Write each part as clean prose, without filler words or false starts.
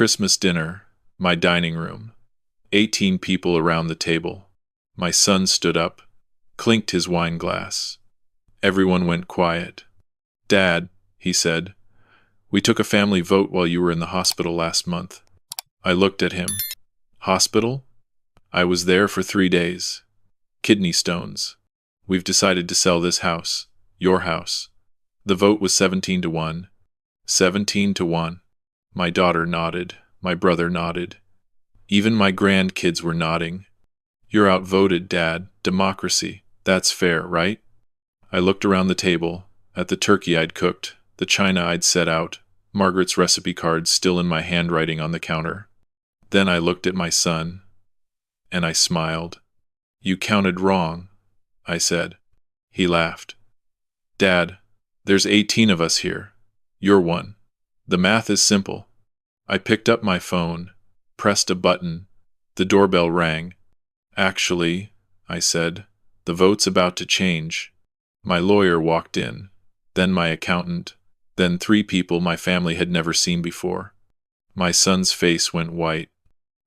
Christmas dinner, my dining room. 18 people around the table. My son stood up, clinked his wine glass. Everyone went quiet. "Dad," he said, "we took a family vote while you were in the hospital last month." I looked at him. Hospital? I was there for 3 days. Kidney stones. We've decided to sell this house. Your house. The vote was 17 to 1. 17 to 1. My daughter nodded. My brother nodded. Even my grandkids were nodding. "You're outvoted, Dad. Democracy. That's fair, right?" I looked around the table, at the turkey I'd cooked, the china I'd set out, Margaret's recipe cards still in my handwriting on the counter. Then I looked at my son, and I smiled. "You counted wrong," I said. He laughed. "Dad, there's 18 of us here. You're one. The math is simple." I picked up my phone, pressed a button. The doorbell rang. "Actually," I said, "the vote's about to change." My lawyer walked in, then my accountant, then 3 people my family had never seen before. My son's face went white.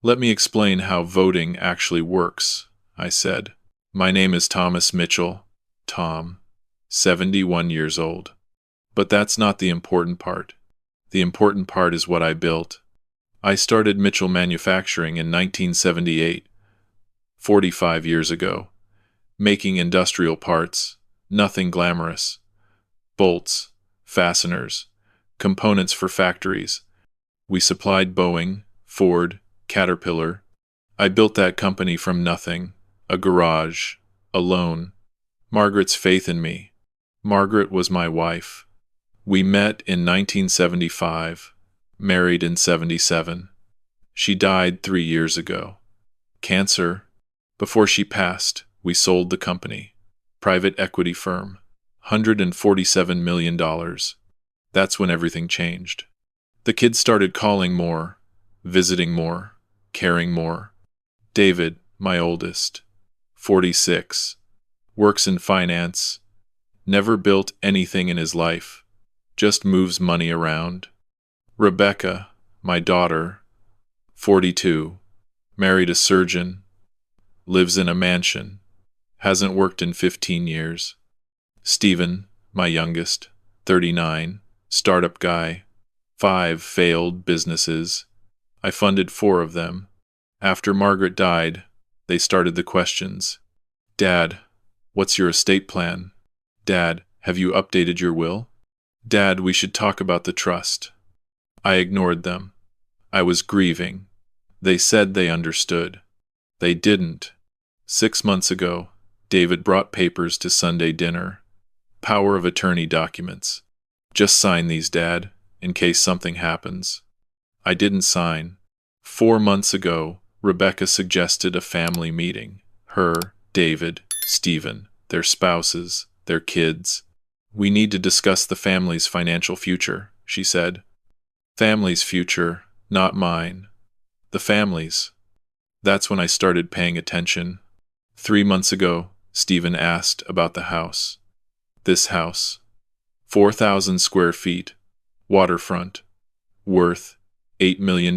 "Let me explain how voting actually works," I said. "My name is Thomas Mitchell, Tom, 71 years old. But that's not the important part. The important part is what I built. I started Mitchell Manufacturing in 1978, 45 years ago, making industrial parts, nothing glamorous. Bolts, fasteners, components for factories. We supplied Boeing, Ford, Caterpillar. I built that company from nothing, a garage, alone. Margaret's faith in me. Margaret was my wife. We met in 1975, married in 77. She died 3 years ago. Cancer. Before she passed, we sold the company. Private equity firm. $147 million. That's when everything changed. The kids started calling more, visiting more, caring more. David, my oldest, 46, works in finance, never built anything in his life, just moves money around. Rebecca, my daughter, 42, married a surgeon, lives in a mansion, hasn't worked in 15 years. Stephen, my youngest, 39, startup guy, 5 failed businesses. I funded 4 of them. After Margaret died, they started the questions. "Dad, what's your estate plan? Dad, have you updated your will? Dad, we should talk about the trust." I ignored them. I was grieving. They said they understood. They didn't. 6 months ago, David brought papers to Sunday dinner. Power of attorney documents. "Just sign these, Dad, in case something happens." I didn't sign. 4 months ago, Rebecca suggested a family meeting. Her, David, Stephen, their spouses, their kids. "We need to discuss the family's financial future," she said. Family's future, not mine. The family's. That's when I started paying attention. 3 months ago, Stephen asked about the house. This house. 4,000 square feet. Waterfront. Worth $8 million.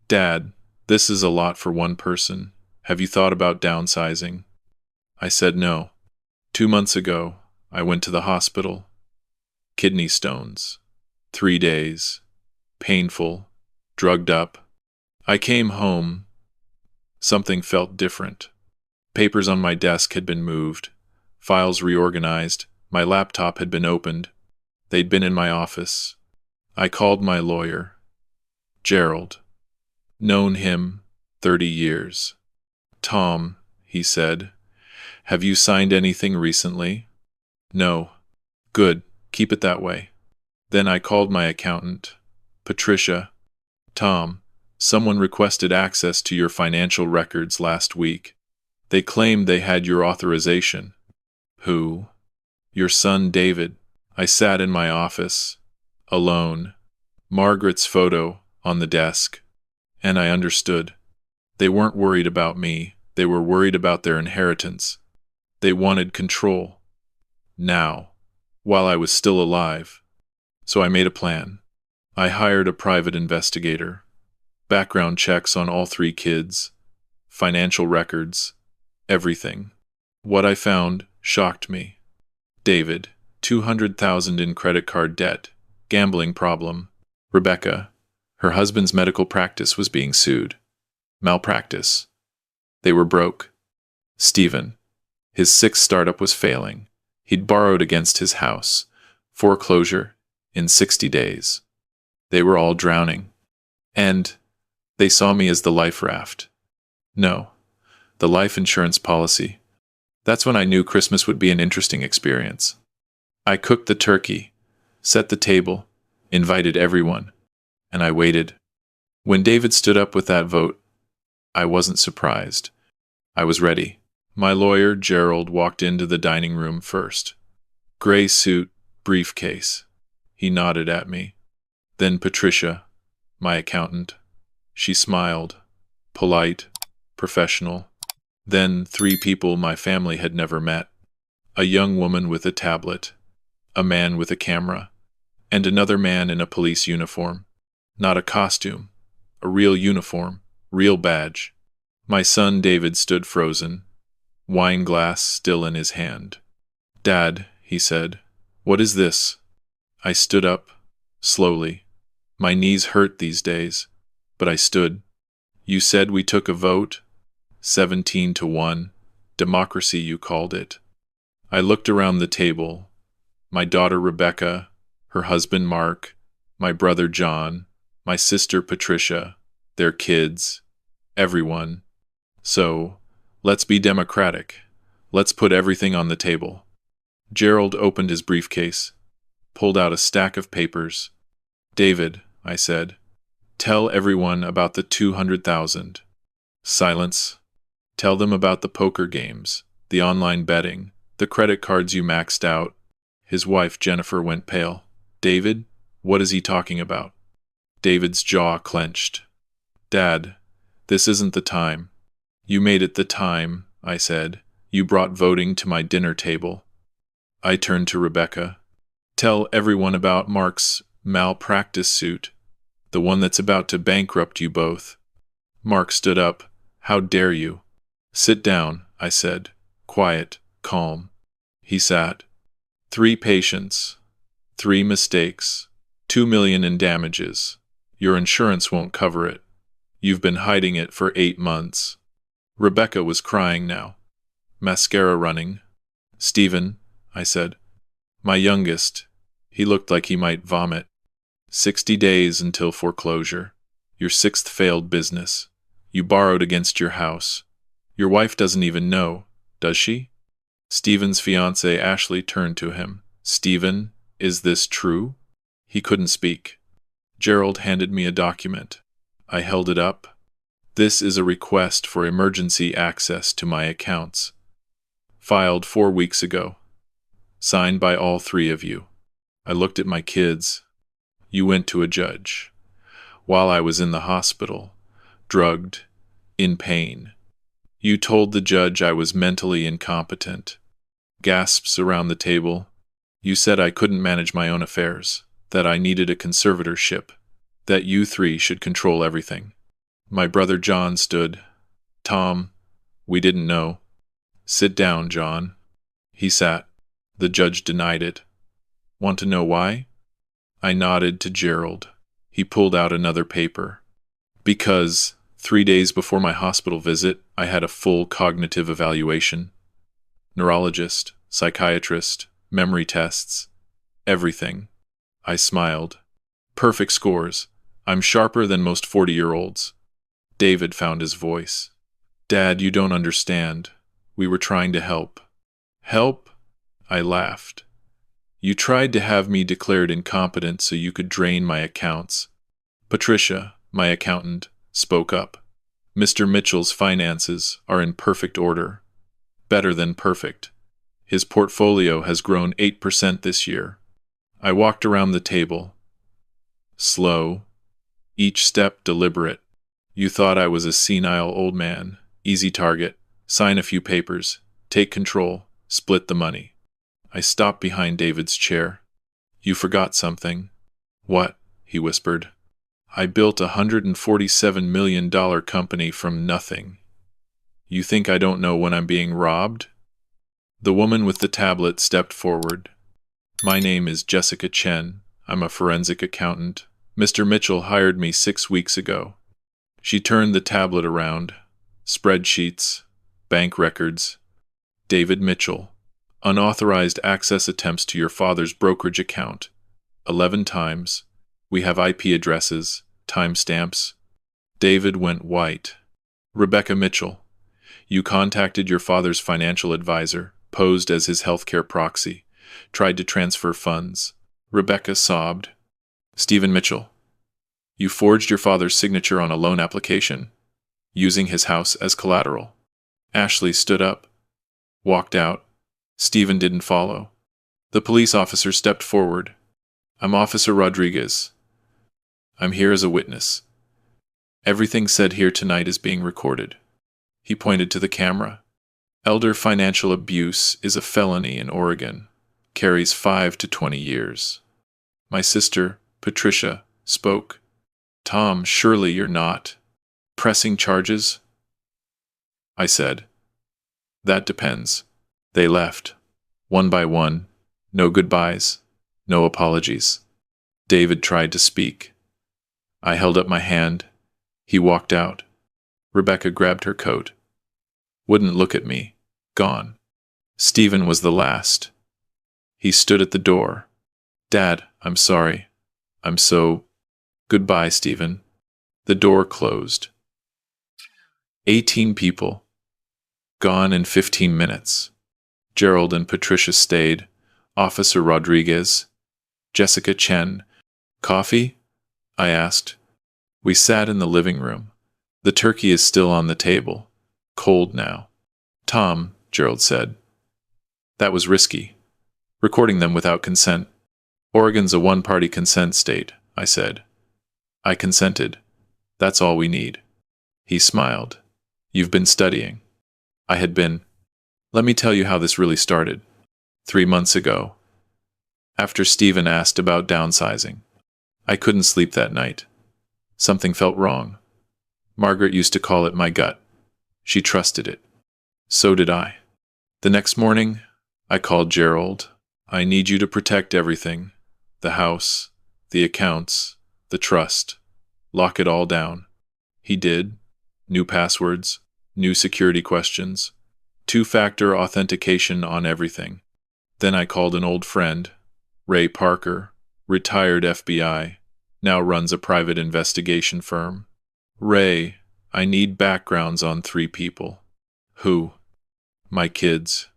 "Dad, this is a lot for one person. Have you thought about downsizing?" I said no. 2 months ago, I went to the hospital. Kidney stones. 3 days. Painful. Drugged up. I came home. Something felt different. Papers on my desk had been moved. Files reorganized. My laptop had been opened. They'd been in my office. I called my lawyer. Gerald. Known him 30 years. "Tom," he said, "have you signed anything recently?" "No." "Good. Keep it that way." Then I called my accountant. Patricia. "Tom, someone requested access to your financial records last week. They claimed they had your authorization." "Who?" "Your son, David." I sat in my office, alone. Margaret's photo on the desk. And I understood. They weren't worried about me. They were worried about their inheritance. They wanted control. Now, while I was still alive. So I made a plan. I hired a private investigator. Background checks on all three kids, financial records, everything. What I found shocked me. David, 200,000 in credit card debt, gambling problem. Rebecca, her husband's medical practice was being sued. Malpractice. They were broke. Stephen, his sixth startup was failing. He'd borrowed against his house. Foreclosure in 60 days. They were all drowning. And they saw me as the life raft. No, the life insurance policy. That's when I knew Christmas would be an interesting experience. I cooked the turkey, set the table, invited everyone, and I waited. When David stood up with that vote, I wasn't surprised. I was ready. My lawyer, Gerald, walked into the dining room first. Gray suit, briefcase. He nodded at me. Then Patricia, my accountant. She smiled, polite, professional. Then three people my family had never met. A young woman with a tablet, a man with a camera, and another man in a police uniform. Not a costume, a real uniform, real badge. My son David stood frozen, wine glass still in his hand. "Dad," he said, "what is this?" I stood up, slowly. My knees hurt these days, but I stood. "You said we took a vote? 17-1. Democracy, you called it." I looked around the table. My daughter Rebecca, her husband Mark, my brother John, my sister Patricia, their kids, everyone. So, let's be democratic. Let's put everything on the table. Gerald opened his briefcase, pulled out a stack of papers. "David," I said, "tell everyone about the 200,000. Silence. Tell them about the poker games, the online betting, the credit cards you maxed out." His wife, Jennifer, went pale. "David, what is he talking about?" David's jaw clenched. "Dad, this isn't the time." "You made it the time," I said. "You brought voting to my dinner table." I turned to Rebecca. "Tell everyone about Mark's malpractice suit, the one that's about to bankrupt you both." Mark stood up. "How dare you?" "Sit down," I said. Quiet, calm. He sat. 3 patients, 3 mistakes, 2 million in damages. Your insurance won't cover it. You've been hiding it for 8 months. Rebecca was crying now. Mascara running. "Stephen," I said. "My youngest." He looked like he might vomit. 60 days until foreclosure. Your 6th failed business. You borrowed against your house. Your wife doesn't even know, does she? Stephen's fiancée Ashley turned to him. "Stephen, is this true?" He couldn't speak. Gerald handed me a document. I held it up. "This is a request for emergency access to my accounts. Filed 4 weeks ago. Signed by all 3 of you." I looked at my kids. "You went to a judge. While I was in the hospital, drugged, in pain. You told the judge I was mentally incompetent." Gasps around the table. "You said I couldn't manage my own affairs, that I needed a conservatorship, that you 3 should control everything." My brother John stood. "Tom, we didn't know." "Sit down, John." He sat. The judge denied it. "Want to know why?" I nodded to Gerald. He pulled out another paper. "Because 3 days before my hospital visit, I had a full cognitive evaluation. Neurologist, psychiatrist, memory tests, everything." I smiled. "Perfect scores. I'm sharper than most 40-year-olds. David found his voice. "Dad, you don't understand. We were trying to help." "Help?" I laughed. "You tried to have me declared incompetent so you could drain my accounts." Patricia, my accountant, spoke up. "Mr. Mitchell's finances are in perfect order. Better than perfect. His portfolio has grown 8% this year." I walked around the table. Slow. Each step deliberate. "You thought I was a senile old man. Easy target. Sign a few papers. Take control. Split the money." I stopped behind David's chair. "You forgot something." "What?" he whispered. I built a $147 million company from nothing. You think I don't know when I'm being robbed? The woman with the tablet stepped forward. My name is Jessica Chen. I'm a forensic accountant. Mr. Mitchell hired me 6 weeks ago. She turned the tablet around. Spreadsheets, bank records. David Mitchell. Unauthorized access attempts to your father's brokerage account. 11 times. We have IP addresses, timestamps. David went white. Rebecca Mitchell. You contacted your father's financial advisor, posed as his healthcare proxy, tried to transfer funds. Rebecca sobbed. Stephen Mitchell. You forged your father's signature on a loan application, using his house as collateral. Ashley stood up, walked out. Stephen didn't follow. The police officer stepped forward. I'm Officer Rodriguez. I'm here as a witness. Everything said here tonight is being recorded. He pointed to the camera. Elder financial abuse is a felony in Oregon. Carries 5 to 20 years. My sister, Patricia, spoke. Tom, surely you're not pressing charges? I said. That depends. They left. One by one. No goodbyes. No apologies. David tried to speak. I held up my hand. He walked out. Rebecca grabbed her coat. Wouldn't look at me. Gone. Stephen was the last. He stood at the door. Dad, I'm sorry. I'm so... Goodbye, Stephen. The door closed. 18 people. Gone in 15 minutes. Gerald and Patricia stayed. Officer Rodriguez. Jessica Chen. Coffee? I asked. We sat in the living room. The turkey is still on the table. Cold now. Tom, Gerald said. That was risky. Recording them without consent. Oregon's a one-party consent state, I said. I consented. That's all we need. He smiled. You've been studying. I had been. Let me tell you how this really started. 3 months ago. After Stephen asked about downsizing. I couldn't sleep that night. Something felt wrong. Margaret used to call it my gut. She trusted it. So did I. The next morning, I called Gerald. I need you to protect everything. The house, the accounts, the trust. Lock it all down. He did. New passwords, new security questions, 2-factor authentication on everything. Then I called an old friend, Ray Parker, retired FBI, now runs a private investigation firm. Ray, I need backgrounds on 3 people. Who? My kids.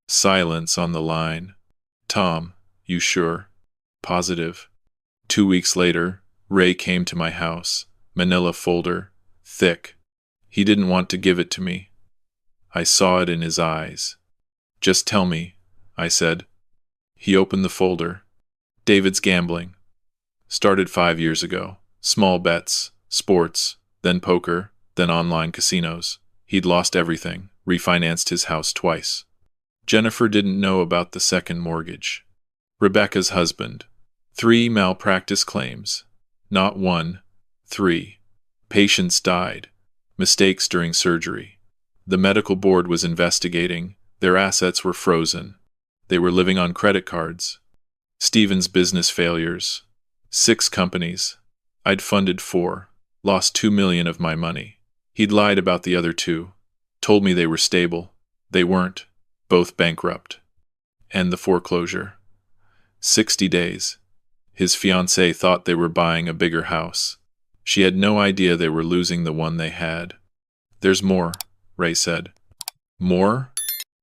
Silence on the line. Tom, you sure? Positive. 2 weeks later, Ray came to my house. Manila folder. Thick. He didn't want to give it to me. I saw it in his eyes. Just tell me, I said. He opened the folder. David's gambling. Started 5 years ago. Small bets, sports, then poker, then online casinos. He'd lost everything, refinanced his house twice. Jennifer didn't know about the second mortgage. Rebecca's husband. 3 malpractice claims. Not 1, 3. Patients died. Mistakes during surgery. The medical board was investigating. Their assets were frozen. They were living on credit cards. Stephen's business failures. 6 companies. I'd funded 4. Lost $2 million of my money. He'd lied about the other 2. Told me they were stable. They weren't. Both bankrupt. And the foreclosure. 60 days. His fiancée thought they were buying a bigger house. She had no idea they were losing the one they had. There's more, Ray said. More?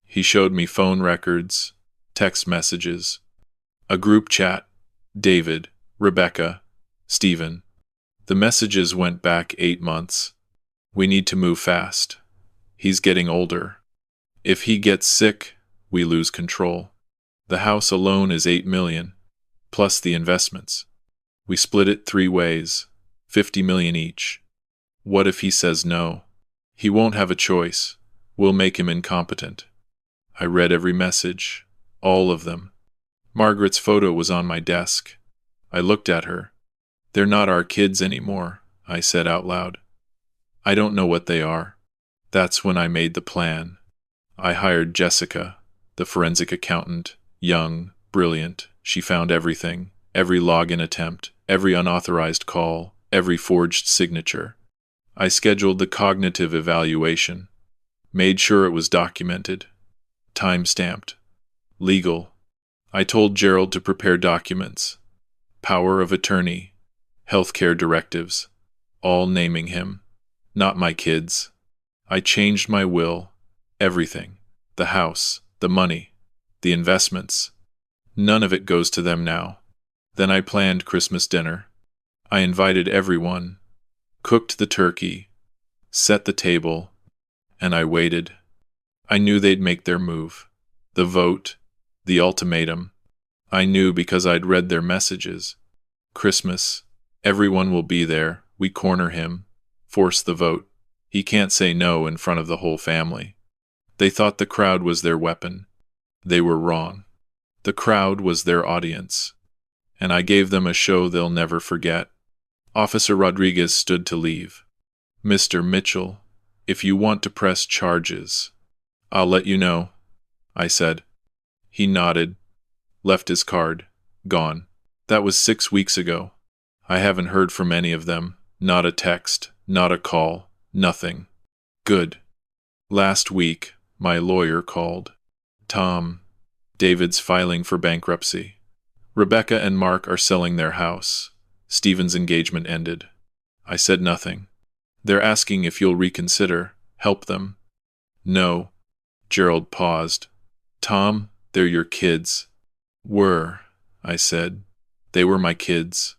He showed me phone records, text messages, a group chat, David, Rebecca, Stephen. The messages went back 8 months. We need to move fast. He's getting older. If he gets sick, we lose control. The house alone is $8 million, plus the investments. We split it 3 ways, $50 million each. What if he says no? He won't have a choice. We'll make him incompetent. I read every message, all of them. Margaret's photo was on my desk. I looked at her. They're not our kids anymore, I said out loud. I don't know what they are. That's when I made the plan. I hired Jessica, the forensic accountant, young, brilliant. She found everything, every login attempt, every unauthorized call, every forged signature. I scheduled the cognitive evaluation, made sure it was documented, time-stamped, legal. I told Gerald to prepare documents, power of attorney, healthcare directives, all naming him, not my kids. I changed my will, everything, the house, the money, the investments. None of it goes to them now. Then I planned Christmas dinner. I invited everyone, cooked the turkey, set the table, and I waited. I knew they'd make their move. The vote, the ultimatum. I knew because I'd read their messages. Christmas, everyone will be there, we corner him, force the vote. He can't say no in front of the whole family. They thought the crowd was their weapon. They were wrong. The crowd was their audience. And I gave them a show they'll never forget. Officer Rodriguez stood to leave. Mr. Mitchell, if you want to press charges, I'll let you know, I said. He nodded, left his card, gone. That was 6 weeks ago. I haven't heard from any of them, not a text, not a call, nothing. Good. Last week, my lawyer called. Tom, David's filing for bankruptcy. Rebecca and Mark are selling their house. Stephen's engagement ended. I said nothing. They're asking if you'll reconsider, help them. No. Gerald paused. Tom, they're your kids. Were, I said. They were my kids.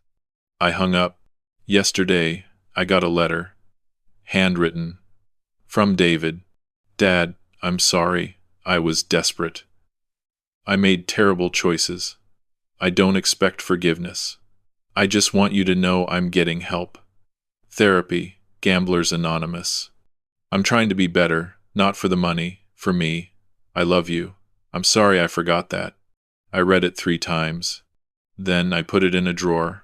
I hung up. Yesterday, I got a letter. Handwritten. From David. Dad, I'm sorry. I was desperate. I made terrible choices. I don't expect forgiveness. I just want you to know I'm getting help. Therapy, Gamblers Anonymous. I'm trying to be better, not for the money, for me. I love you. I'm sorry I forgot that. I read it 3 times. Then I put it in a drawer.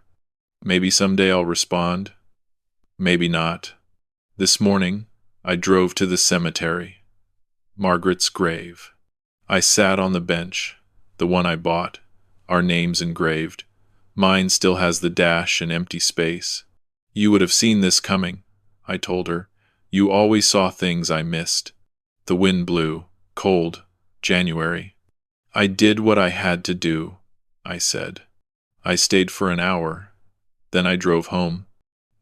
Maybe someday I'll respond. Maybe not. This morning, I drove to the cemetery. Margaret's grave. I sat on the bench, the one I bought, our names engraved. Mine still has the dash and empty space. You would have seen this coming, I told her. You always saw things I missed. The wind blew, cold, January. I did what I had to do, I said. I stayed for an hour. Then I drove home.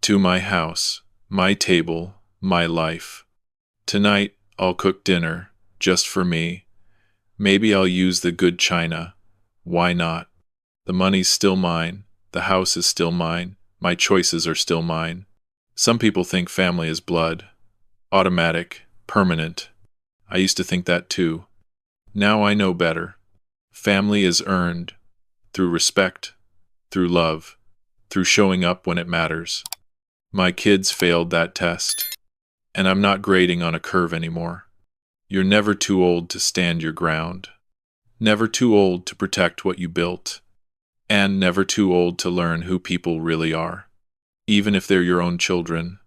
To my house, my table, my life. Tonight, I'll cook dinner, just for me. Maybe I'll use the good china. Why not? The money's still mine. The house is still mine. My choices are still mine. Some people think family is blood. Automatic, permanent. I used to think that too. Now I know better. Family is earned. Through respect. Through love. Through showing up when it matters. My kids failed that test. And I'm not grading on a curve anymore. You're never too old to stand your ground. Never too old to protect what you built. And never too old to learn who people really are. Even if they're your own children.